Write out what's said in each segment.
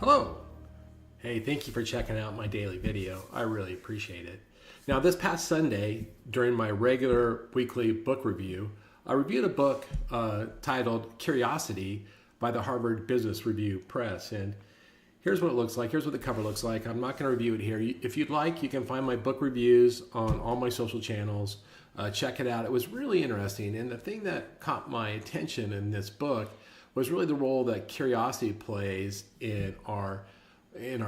Hello. Hey, thank you for checking out my daily video. I really appreciate it. Now, this past Sunday, during my regular weekly book review, I reviewed a book titled Curiosity by the Harvard Business Review Press. And here's what it looks like. Here's what the cover looks like. I'm not going to review it here. If you'd like, you can find my book reviews on all my social channels. Check it out. It was really interesting. And the thing that caught my attention in this book was really the role that curiosity plays in our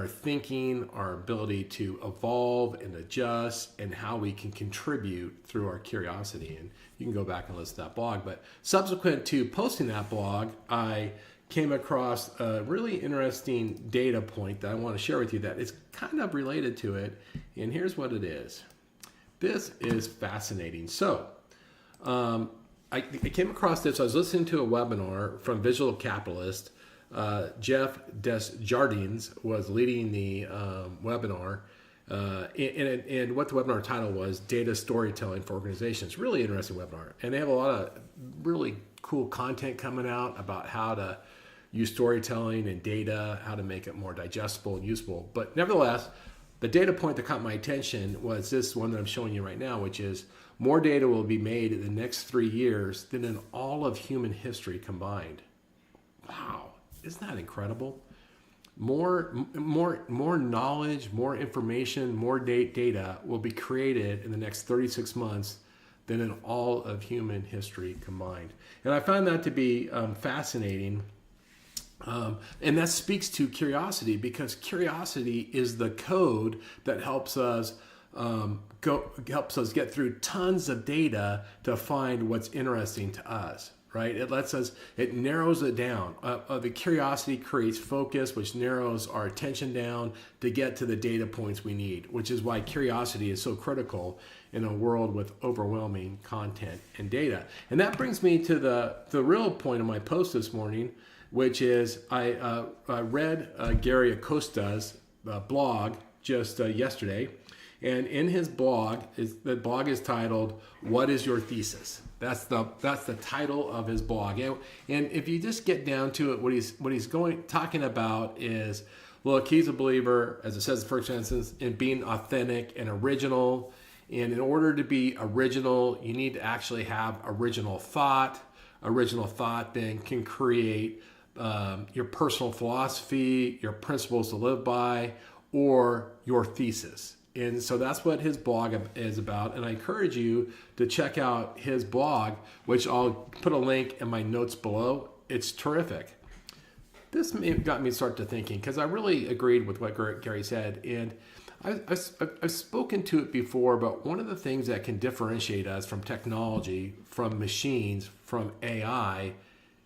thinking, our ability to evolve and adjust, and how we can contribute through our curiosity. And you can go back and listen to that blog. But subsequent to posting that blog, I came across a really interesting data point that I want to share with you that is kind of related to it. And here's what it is. This is fascinating. So, I came across this. I was listening to a webinar from Visual Capitalist. Jeff Desjardins was leading the webinar, and what the webinar title was, Data Storytelling for Organizations. Really interesting webinar. And they have a lot of really cool content coming out about how to use storytelling and data, how to make it more digestible and useful. But nevertheless, the data point that caught my attention was this one that I'm showing you right now, which is more data will be made in the next 3 years than in all of human history combined. Wow, isn't that incredible? More knowledge, more information, more data will be created in the next 36 months than in all of human history combined. And I found that to be fascinating. And that speaks to curiosity, because curiosity is the code that helps us get through tons of data to find what's interesting to us, right? It narrows it down. The curiosity creates focus, which narrows our attention down to get to the data points we need, which is why curiosity is so critical in a world with overwhelming content and data. And that brings me to the real point of my post this morning, which is I read Gary Acosta's blog just yesterday. And in his blog, the blog is titled, "What is Your Thesis?" That's the title of his blog. And if you just get down to it, what he's talking about is, look, he's a believer, as it says in the first sentence, in being authentic and original. And in order to be original, you need to actually have original thought. Original thought then can create your personal philosophy, your principles to live by, or your thesis. And so that's what his blog is about. And I encourage you to check out his blog, which I'll put a link in my notes below. It's terrific. This got me to start to thinking, because I really agreed with what Gary said. And I've spoken to it before, but one of the things that can differentiate us from technology, from machines, from AI,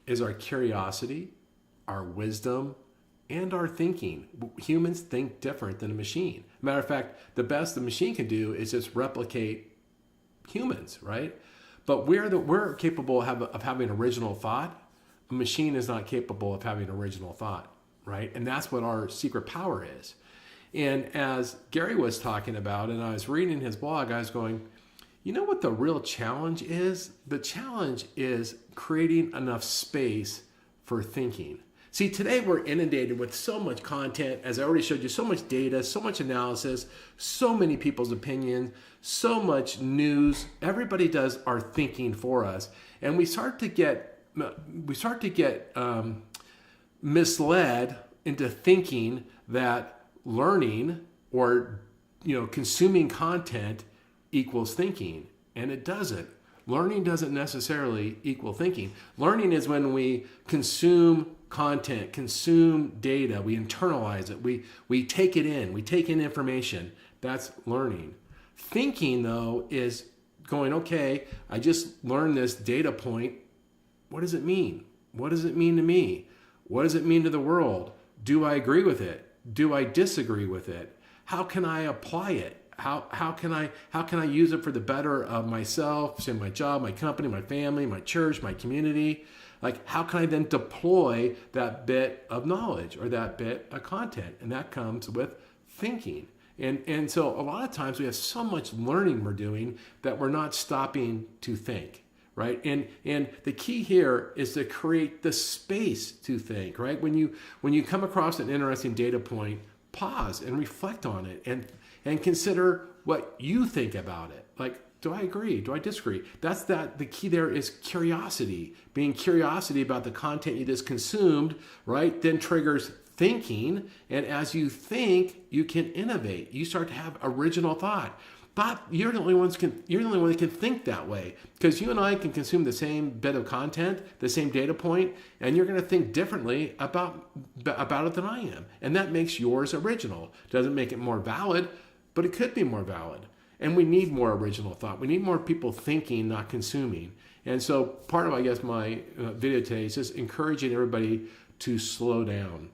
is our curiosity, our wisdom, and our thinking. Humans think different than a machine. Matter of fact, the best the machine can do is just replicate humans, right? But we're capable of having original thought. A machine is not capable of having original thought, right? And that's what our secret power is. And as Gary was talking about, and I was reading his blog, I was going, you know what the real challenge is? The challenge is creating enough space for thinking. See, today we're inundated with so much content, as I already showed you, so much data, so much analysis, so many people's opinions, so much news. Everybody does our thinking for us. And we start to get misled into thinking that learning or consuming content equals thinking, and it doesn't. Learning doesn't necessarily equal thinking. Learning is when we consume content, consume data, we internalize it, we take it in, we take in information. That's learning. Thinking, though, is going, okay, I just learned this data point. What does it mean? What does it mean to me? What does it mean to the world? Do I agree with it? Do I disagree with it? How can I apply it? How can I use it for the better of myself, say my job, my company, my family, my church, my community? Like, how can I then deploy that bit of knowledge or that bit of content? And that comes with thinking. And so a lot of times we have so much learning we're doing that we're not stopping to think. right? And the key here is to create the space to think, right? When you come across an interesting data point, pause and reflect on it and consider what you think about it. Like, do I agree? Do I disagree? The key there is curiosity. Being curiosity about the content you just consumed, right? Then triggers thinking. And as you think, you can innovate. You start to have original thought. But you're the only one that can think that way, because you and I can consume the same bit of content, the same data point, and you're going to think differently about it than I am. And that makes yours original. Doesn't make it more valid, but it could be more valid. And we need more original thought. We need more people thinking, not consuming. And so part of, I guess, my video today is just encouraging everybody to slow down.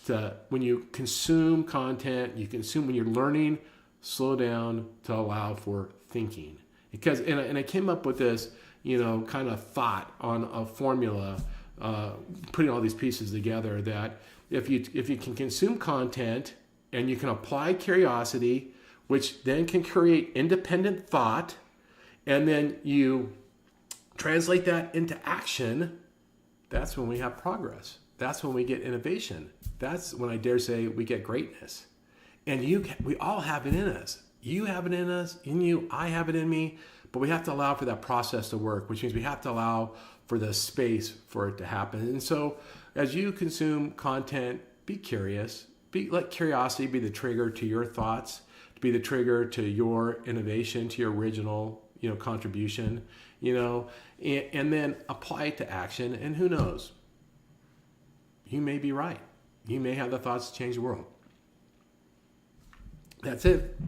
To when you consume content, when you're learning, slow down to allow for thinking. Because and I came up with this, kind of thought on a formula, putting all these pieces together, that if you can consume content and you can apply curiosity, which then can create independent thought, and then you translate that into action, that's when we have progress. That's when we get innovation. That's when I dare say we get greatness. And we all have it in us. You have it in us, in you, I have it in me, but we have to allow for that process to work, which means we have to allow for the space for it to happen. And so as you consume content, be curious. Let curiosity be the trigger to your thoughts, to be the trigger to your innovation, to your original, contribution, and then apply it to action. And who knows? You may be right. You may have the thoughts to change the world. That's it.